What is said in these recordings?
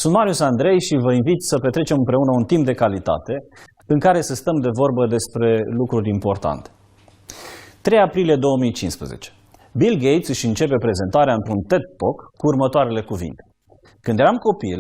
Sunt Marius Andrei și vă invit să petrecem împreună un timp de calitate în care să stăm de vorbă despre lucruri importante. 3 aprilie 2015. Bill Gates își începe prezentarea într-un TED Talk cu următoarele cuvinte. Când eram copil,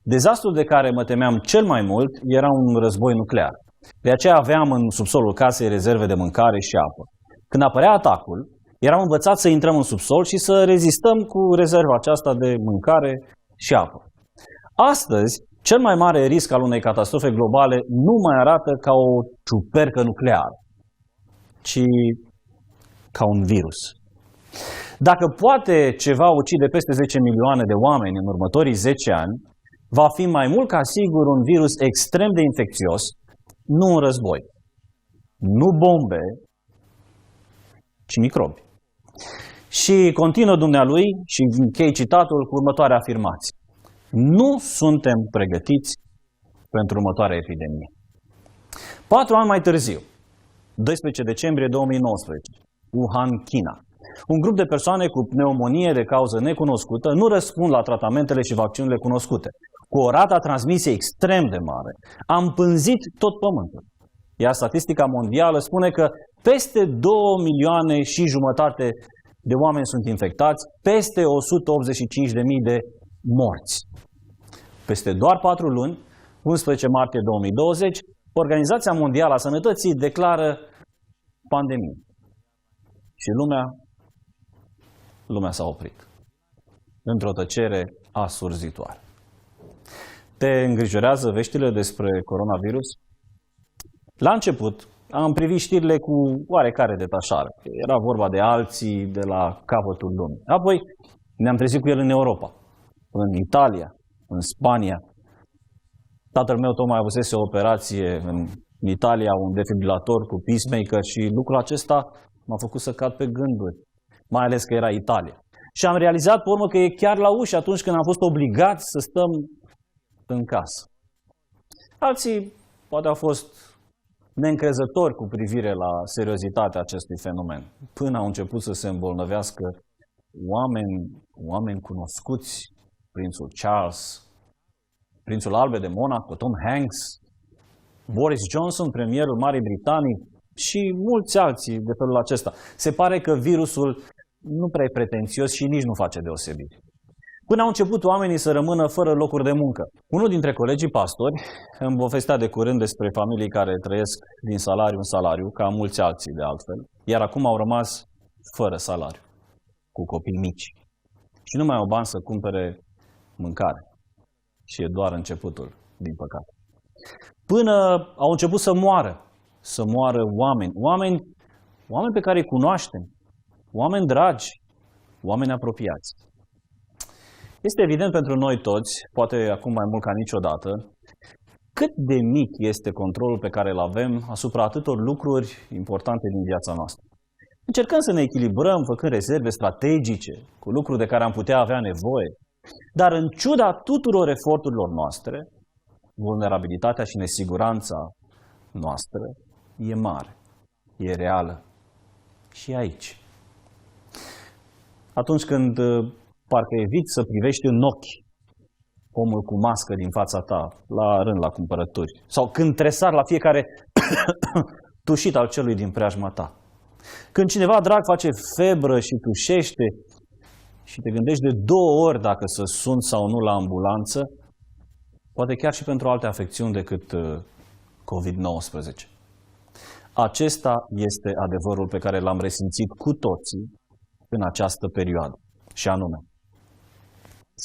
dezastrul de care mă temeam cel mai mult era un război nuclear. De aceea aveam în subsolul casei rezerve de mâncare și apă. Când apărea atacul, eram învățați să intrăm în subsol și să rezistăm cu rezerva aceasta de mâncare și apă. Astăzi, cel mai mare risc al unei catastrofe globale nu mai arată ca o ciupercă nucleară, ci ca un virus. Dacă poate ceva ucide peste 10 milioane de oameni în următorii 10 ani, va fi mai mult ca sigur un virus extrem de infecțios, nu un război, nu bombe, ci microbi. Și continuă dumnealui și închei citatul cu următoarea afirmație. Nu suntem pregătiți pentru următoarea epidemie. 4 ani mai târziu, 12 decembrie 2019, Wuhan, China. Un grup de persoane cu pneumonie de cauză necunoscută nu răspund la tratamentele și vaccinurile cunoscute. Cu o rată a transmisiei extrem de mare, a împânzit tot pământul. Iar statistica mondială spune că peste 2 milioane și jumătate de oameni sunt infectați, peste 185.000 de morți. Peste doar 4 luni, 11 martie 2020, Organizația Mondială a Sănătății declară pandemie. Și lumea s-a oprit. Într-o tăcere asurzitoare. Te îngrijorează veștile despre coronavirus? La început am privit știrile cu oarecare detașare. Era vorba de alții de la capătul lumii. Apoi ne-am trezit cu el în Europa, în Italia, în Spania. Tatăl meu tocmai avusese o operație în Italia, un defibrilator cu pacemaker și lucrul acesta m-a făcut să cad pe gânduri, mai ales că era Italia. Și am realizat pe urmă că e chiar la ușă atunci când am fost obligați să stăm în casă. Alții poate au fost neîncrezători cu privire la seriozitatea acestui fenomen, până au început să se îmbolnăvească oameni cunoscuți, prințul Charles, prințul Albert de Monaco, Tom Hanks, Boris Johnson, premierul Marii Britanii și mulți alții de felul acesta. Se pare că virusul nu prea e pretențios și nici nu face deosebiri. Până au început oamenii să rămână fără locuri de muncă. Unul dintre colegii pastori îmi povestea de curând despre familii care trăiesc din salariu în salariu, ca mulți alții de altfel, iar acum au rămas fără salariu, cu copii mici. Și nu mai au bani să cumpere mâncare. Și e doar începutul, din păcate. Până au început să moară oameni pe care îi cunoaștem, oameni dragi, oameni apropiați. Este evident pentru noi toți, poate acum mai mult ca niciodată, cât de mic este controlul pe care îl avem asupra atâtor lucruri importante din viața noastră. Încercăm să ne echilibrăm făcând rezerve strategice cu lucruri de care am putea avea nevoie, dar în ciuda tuturor eforturilor noastre, vulnerabilitatea și nesiguranța noastră e mare, e reală și aici. Atunci când parcă eviți să privești în ochi omul cu mască din fața ta, la rând la cumpărături, sau când tresari la fiecare tușit al celui din preajma ta. Când cineva drag face febră și tușește și te gândești de 2 ori dacă să suni sau nu la ambulanță, poate chiar și pentru alte afecțiuni decât COVID-19. Acesta este adevărul pe care l-am resimțit cu toții în această perioadă. Și anume,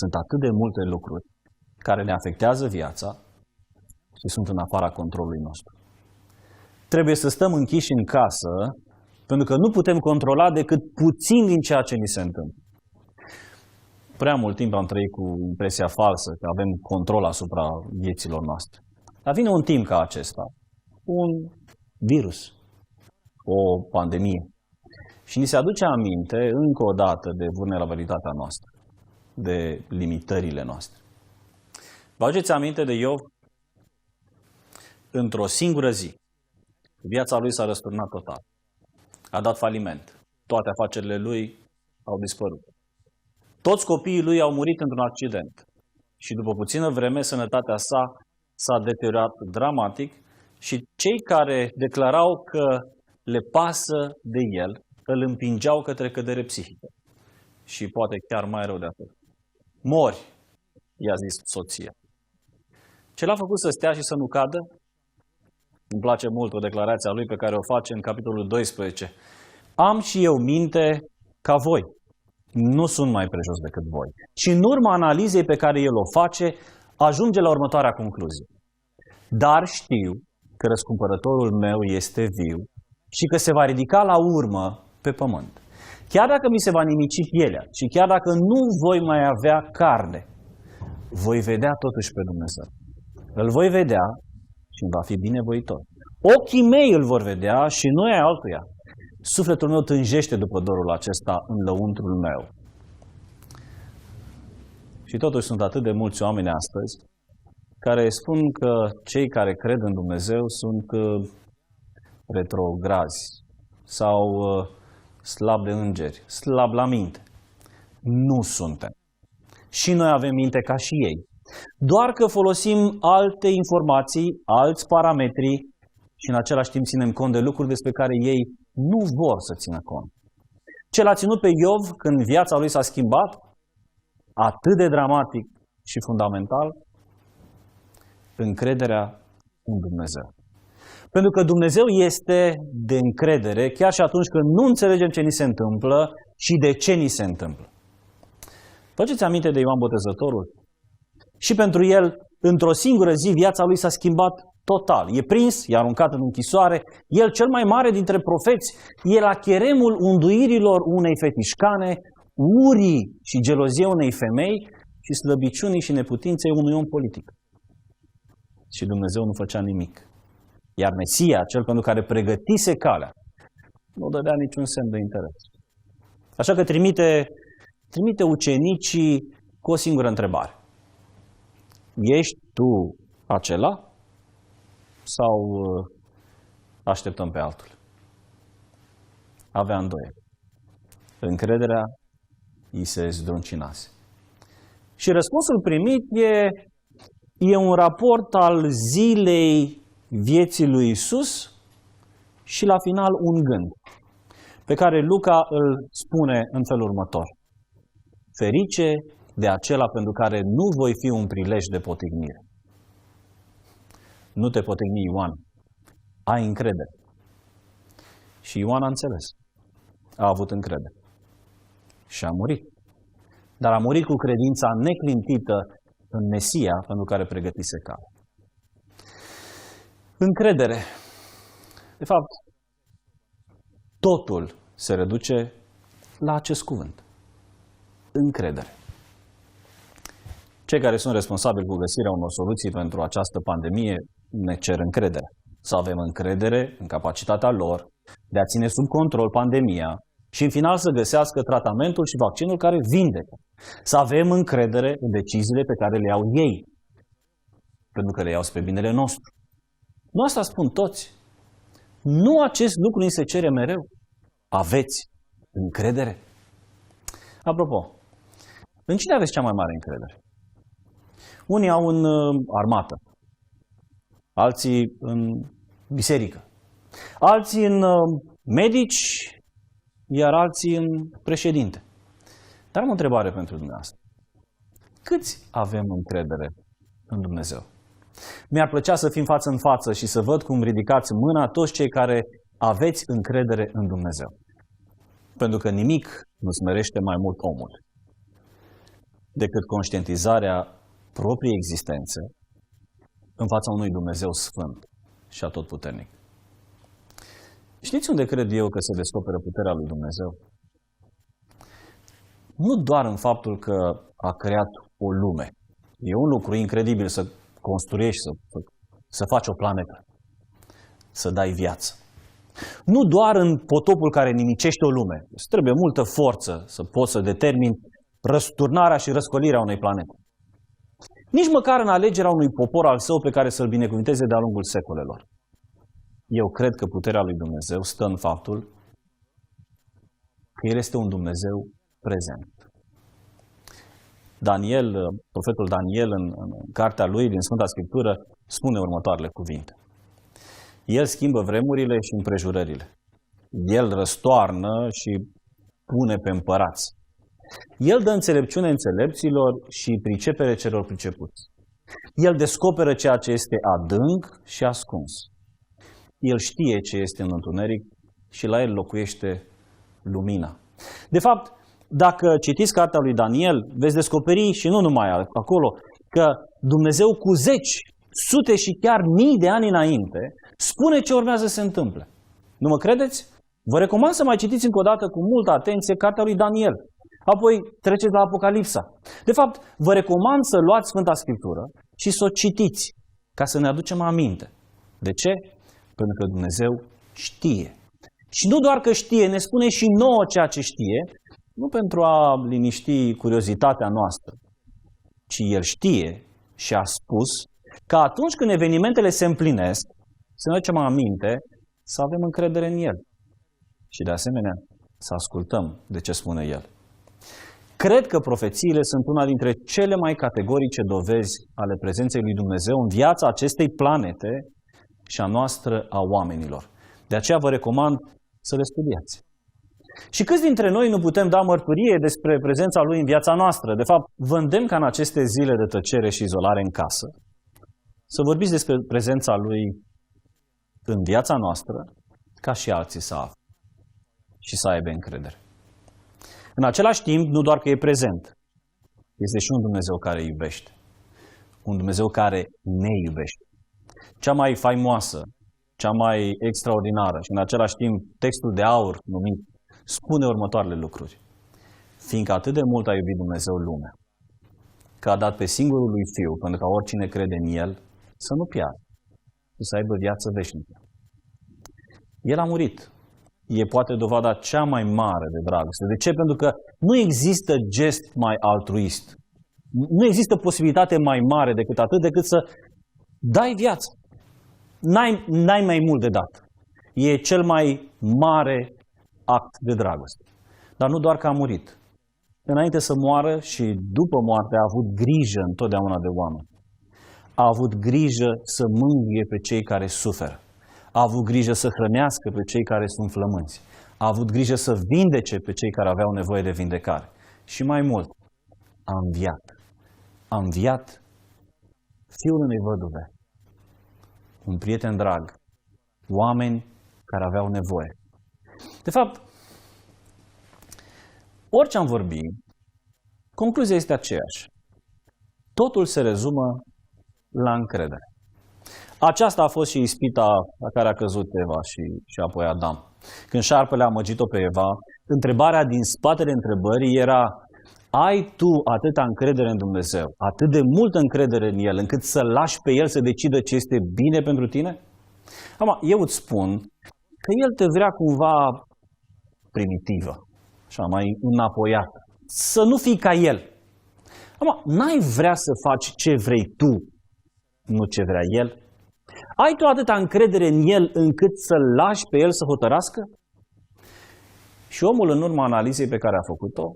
sunt atât de multe lucruri care ne afectează viața și sunt în afara controlului nostru. Trebuie să stăm închiși în casă, pentru că nu putem controla decât puțin din ceea ce ni se întâmplă. Prea mult timp am trăit cu impresia falsă că avem control asupra vieților noastre. Dar vine un timp ca acesta, un virus, o pandemie. Și ni se aduce aminte încă o dată de vulnerabilitatea noastră, de limitările noastre. Vă aduceți aminte de Iov? Într-o singură zi, viața lui s-a răsturnat total. A dat faliment. Toate afacerile lui au dispărut. Toți copiii lui au murit într-un accident. și după puțină vreme sănătatea sa s-a deteriorat dramatic și cei care declarau că le pasă de el îl împingeau către cădere psihică. Și poate chiar mai rău de atât. Mori, i-a zis soția. Ce l-a făcut să stea și să nu cadă? Îmi place mult o declarație a lui pe care o face în capitolul 12. Am și eu minte ca voi. Nu sunt mai prejos decât voi. Și în urma analizei pe care el o face, ajunge la următoarea concluzie. Dar știu că răscumpărătorul meu este viu și că se va ridica la urmă pe pământ. Chiar dacă mi se va nimici pielea și chiar dacă nu voi mai avea carne, voi vedea totuși pe Dumnezeu. Îl voi vedea și îmi va fi binevoitor. Ochii mei îl vor vedea și nu ai altuia. Sufletul meu tânjește după dorul acesta în lăuntrul meu. Și totuși sunt atât de mulți oameni astăzi care spun că cei care cred în Dumnezeu sunt retrograzi sau slab de îngeri, slab la minte. Nu suntem. Și noi avem minte ca și ei. Doar că folosim alte informații, alți parametri și în același timp ținem cont de lucruri despre care ei nu vor să țină cont. Ce l-a ținut pe Iov când viața lui s-a schimbat atât de dramatic și fundamental? Încrederea în Dumnezeu. Pentru că Dumnezeu este de încredere chiar și atunci când nu înțelegem ce ni se întâmplă și de ce ni se întâmplă. Faceți aminte de Ioan Botezătorul? Și pentru el, într-o singură zi, viața lui s-a schimbat total. E prins, e aruncat în închisoare. El, cel mai mare dintre profeți, e la cheremul unduirilor unei fetișcane, urii și gelozie unei femei și slăbiciunii și neputinței unui om politic. Și Dumnezeu nu făcea nimic. Iar Mesia, cel pentru care pregătise calea, nu dădea niciun semn de interes. Așa că trimite ucenicii cu o singură întrebare. Ești tu acela sau așteptăm pe altul? Avea îndoieli. Încrederea îi se zdruncinase. Și răspunsul primit e un raport al zilei vieții lui Iisus și la final un gând pe care Luca îl spune în felul următor. Ferice de acela pentru care nu voi fi un prilej de potignire. Nu te potigni, Ioan. Ai încredere. Și Ioan a înțeles. A avut încredere. Și a murit. Dar a murit cu credința neclintită în Mesia pentru care pregătise calea. Încredere. De fapt, totul se reduce la acest cuvânt. Încredere. Cei care sunt responsabili cu găsirea unor soluții pentru această pandemie ne cer încredere. Să avem încredere în capacitatea lor de a ține sub control pandemia și în final să găsească tratamentul și vaccinul care vindecă. Să avem încredere în deciziile pe care le iau ei, pentru că le iau spre binele nostru. Nu asta spun toți. Nu acest lucru ni se cere mereu. Aveți încredere? Apropo, în cine aveți cea mai mare încredere? Unii au în armată, alții în biserică, alții în medici, iar alții în președinte. Dar am o întrebare pentru dumneavoastră. Câți avem încredere în Dumnezeu? Mi-ar plăcea să fim față în față și să văd cum ridicați mâna toți cei care aveți încredere în Dumnezeu. Pentru că nimic nu smerește mai mult omul decât conștientizarea propriei existențe în fața unui Dumnezeu sfânt și atotputernic. Știți unde cred eu că se descoperă puterea lui Dumnezeu? Nu doar în faptul că a creat o lume. E un lucru incredibil să construiești, să faci o planetă, să dai viață. Nu doar în potopul care nimicește o lume. Îți trebuie multă forță să poți să determini răsturnarea și răscolirea unei planete. Nici măcar în alegerea unui popor al său pe care să-l binecuvânteze de-a lungul secolelor. Eu cred că puterea lui Dumnezeu stă în faptul că El este un Dumnezeu prezent. Daniel, profetul Daniel, în cartea lui din Sfânta Scriptură, spune următoarele cuvinte. El schimbă vremurile și împrejurările. El răstoarnă și pune pe împărați. El dă înțelepciune înțelepților și pricepere celor pricepuți. El descoperă ceea ce este adânc și ascuns. El știe ce este în întuneric și la el locuiește lumina. De fapt, dacă citiți cartea lui Daniel, veți descoperi, și nu numai acolo, că Dumnezeu cu zeci, sute și chiar mii de ani înainte spune ce urmează să se întâmple. Nu mă credeți? Vă recomand să mai citiți încă o dată cu multă atenție cartea lui Daniel. Apoi treceți la Apocalipsa. De fapt, vă recomand să luați Sfânta Scriptură și să o citiți, ca să ne aducem aminte. De ce? Pentru că Dumnezeu știe. Și nu doar că știe, ne spune și nouă ceea ce știe, nu pentru a liniști curiozitatea noastră, ci El știe și a spus că atunci când evenimentele se împlinesc, să ne aducem aminte, să avem încredere în El. Și de asemenea, să ascultăm de ce spune El. Cred că profețiile sunt una dintre cele mai categorice dovezi ale prezenței lui Dumnezeu în viața acestei planete și a noastră, a oamenilor. De aceea vă recomand să le studiați. Și câți dintre noi nu putem da mărturie despre prezența Lui în viața noastră? De fapt, vă îndemn ca în aceste zile de tăcere și izolare în casă să vorbiți despre prezența Lui în viața noastră, ca și alții să afle și să aibă încredere. În același timp, nu doar că e prezent, este și un Dumnezeu care iubește. Un Dumnezeu care ne iubește. Cea mai faimoasă, cea mai extraordinară și în același timp textul de aur numit, spune următoarele lucruri. Fiindcă atât de mult a iubit Dumnezeu lumea, că a dat pe singurul lui Fiu, pentru ca oricine crede în El, să nu piară, ci să aibă viață veșnică. El a murit. E poate dovada cea mai mare de dragoste. De ce? Pentru că nu există gest mai altruist. Nu există posibilitate mai mare decât atât, decât să dai viață. N-ai mai mult de dat. E cel mai mare act de dragoste. Dar nu doar că a murit. Înainte să moară și după moarte a avut grijă întotdeauna de oameni. A avut grijă să mângâie pe cei care suferă. A avut grijă să hrănească pe cei care sunt flămânzi. A avut grijă să vindece pe cei care aveau nevoie de vindecare. Și mai mult, a înviat. A înviat fiul unei văduve, un prieten drag, oameni care aveau nevoie. De fapt, orice am vorbit, concluzia este aceeași. Totul se rezumă la încredere. Aceasta a fost și ispita la care a căzut Eva și apoi Adam. Când șarpele a amăgit-o pe Eva, întrebarea din spatele întrebării era: ai tu atâta încredere în Dumnezeu, atât de multă încredere în El, încât să lași pe El să decidă ce este bine pentru tine? Acum, eu îți spun că El te vrea cumva primitivă, așa, mai înapoiată. Să nu fii ca El. Acum, n-ai vrea să faci ce vrei tu, nu ce vrea El? Ai tu atâta încredere în El încât să-L lași pe El să hotărască? Și omul, în urma analizei pe care a făcut-o,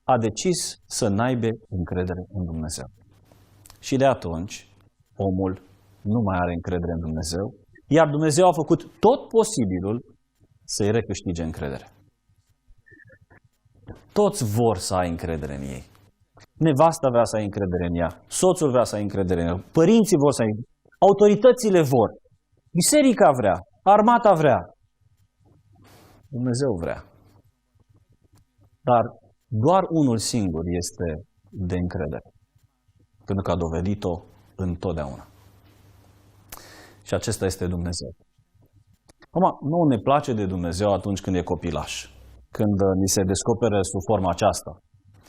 a decis să n-aibă încredere în Dumnezeu. Și de atunci, omul nu mai are încredere în Dumnezeu, iar Dumnezeu a făcut tot posibilul să-i recâștige încredere. Toți vor să ai încredere în ei. Nevasta vrea să ai încredere în ea, soțul vrea să ai încredere în ea, părinții vor să ai, autoritățile vor, biserica vrea, armata vrea, Dumnezeu vrea. Dar doar unul singur este de încredere, pentru că a dovedit-o întotdeauna. Și acesta este Dumnezeu. Acum, nu ne place de Dumnezeu atunci când e copilaș, când ni se descoperă sub forma aceasta.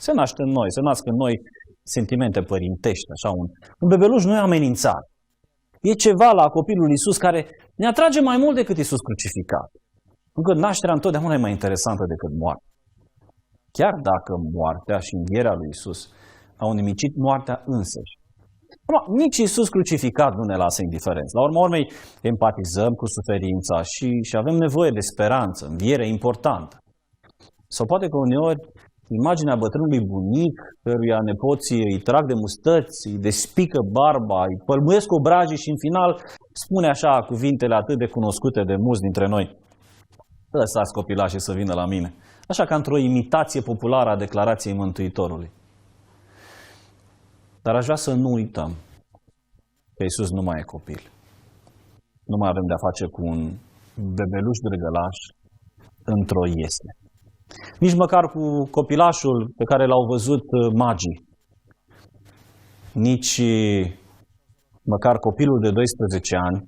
Se naște în noi, se nasc în noi sentimente părintești, așa, un bebeluș nu e amenințat. E ceva la copilul Iisus care ne atrage mai mult decât Iisus crucificat. Pentru că nașterea întotdeauna e mai interesantă decât moartea. Chiar dacă moartea și învierea lui Iisus au nimicit moartea însăși. Nici Iisus crucificat nu ne lasă indiferenți. La urma urmei, empatizăm cu suferința și avem nevoie de speranță, înviere importantă. Sau poate că uneori imaginea bătrânului bunic, căruia nepoții îi trag de mustăți, îi despică barba, îi pălmuiesc obrajii și în final spune așa cuvintele atât de cunoscute de mulți dintre noi. Lăsați copilașii să vină la mine. Așa ca într-o imitație populară a declarației Mântuitorului. Dar aș vrea să nu uităm că Iisus nu mai e copil. Nu mai avem de-a face cu un bebeluș drăgălaș într-o iesle. Nici măcar cu copilașul pe care l-au văzut magii. Nici măcar copilul de 12 ani,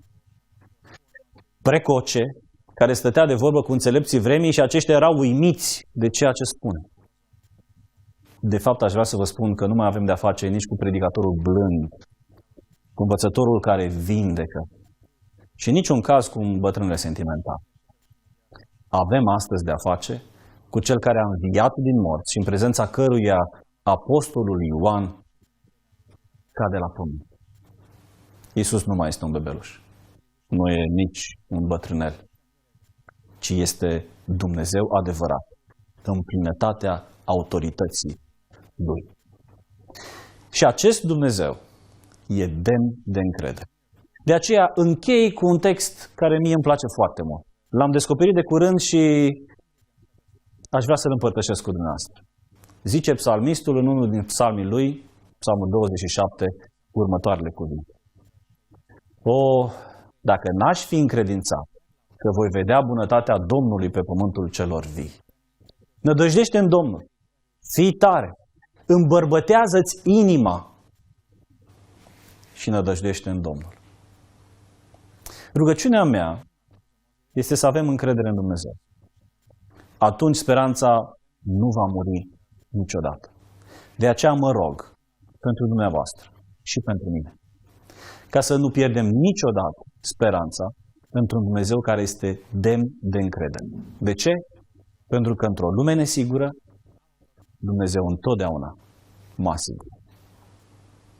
precoce, care stătea de vorbă cu înțelepții vremii și aceștia erau uimiți de ceea ce spune. De fapt, aș vrea să vă spun că nu mai avem de-a face nici cu predicatorul blând, cu învățătorul care vindecă și în niciun caz cu un bătrân resentimental. Avem astăzi de-a face cu cel care a înviat din morți și în prezența căruia apostolul Ioan cade la pământ. Iisus nu mai este un bebeluș. Nu e nici un bătrânel, ci este Dumnezeu adevărat, în plinătatea autorității Lui. Și acest Dumnezeu e demn de încredere. De aceea închei cu un text care mie îmi place foarte mult. L-am descoperit de curând și aș vrea să-l împărtășesc cu dumneavoastră. Zice psalmistul în unul din psalmii lui, psalmul 27, următoarele cuvinte. O, dacă n-aș fi încredințat că voi vedea bunătatea Domnului pe pământul celor vii. Nădăjdește în Domnul, fii tare, îmbărbătează-ți inima și nădăjdește în Domnul. Rugăciunea mea este să avem încredere în Dumnezeu. Atunci speranța nu va muri niciodată. De aceea mă rog pentru dumneavoastră și pentru mine, ca să nu pierdem niciodată speranța într-un Dumnezeu care este demn de încredere. De ce? Pentru că într-o lume nesigură, Dumnezeu întotdeauna mă asigură.